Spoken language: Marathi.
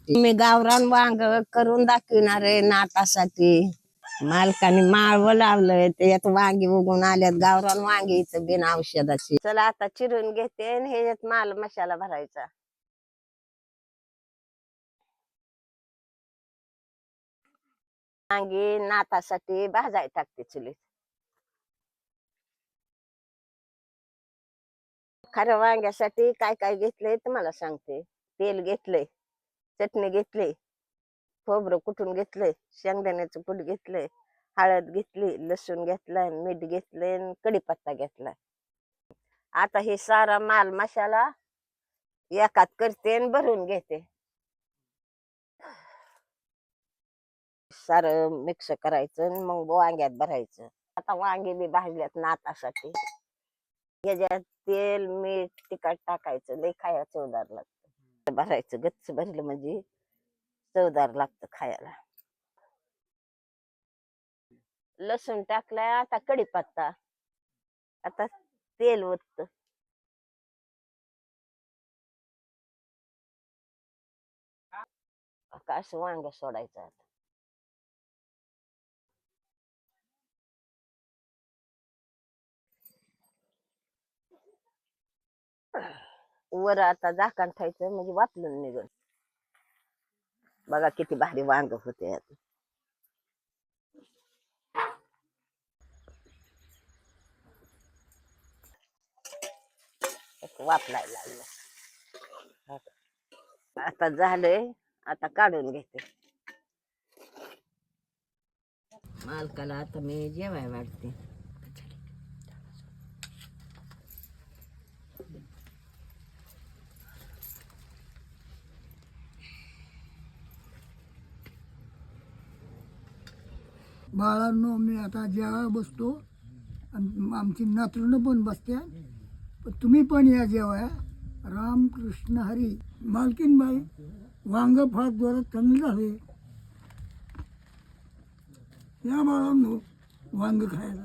मी गावरान वांग करून दाखविणार आहे नातासाठी. मालकाने माळव लावलंय त्याच्यात वांगी उगून आल्यात गावरान वांगीचं बिन औषधाची. चला आता चिरून घेते आणि ह्याच्यात माल मसाला भरायचा. वांगी नातासाठी भाजाय टाकते चुलीत. खरं वांग्यासाठी काय काय घेतलंय तुम्हाला सांगते. तेल घेतलंय, चटणी घेतली, खोबरं कुटून घेतलंय, शेंगदाण्याचं कूट घेतलंय, हळद घेतली, लसूण घेतलाय, मीठ घेतलंय, कढीपत्ता घेतलाय. आता हे सारा माल मसाला एकात करते आणि भरून घेते. सारं मिक्स करायचं आणि मग वांग्यात भरायचं. आता वांगे बी भाजल्यात नातासाठी. याच्यात तेल मीठ तिखट टाकायचं. लय खाया चवदार लागतं. भरायचं गच्च भरलं म्हणजे चवदार लागतं खायला. लसूण टाकलाय. आता कढीपत्ता. आता तेल ओतत. असं वांग सोडायचं. आता वर आता झाकण ठेवायचं म्हणजे वाफलून निघल. बघा किती भारी वांग होते. आता वाफलायला लागलं. आता झालंय. आता काढून घेते. मालकाला आता मी जेवाय वाढते. बाळांनो, मी आता जेवायला बसतो आणि आमची नातरुंड पण बसते. तुम्ही पण या जेवाया. रामकृष्ण हरी. मालकीनबाई, वांग फार जोरात कमी झाले. या बाळांनो वांग खायला.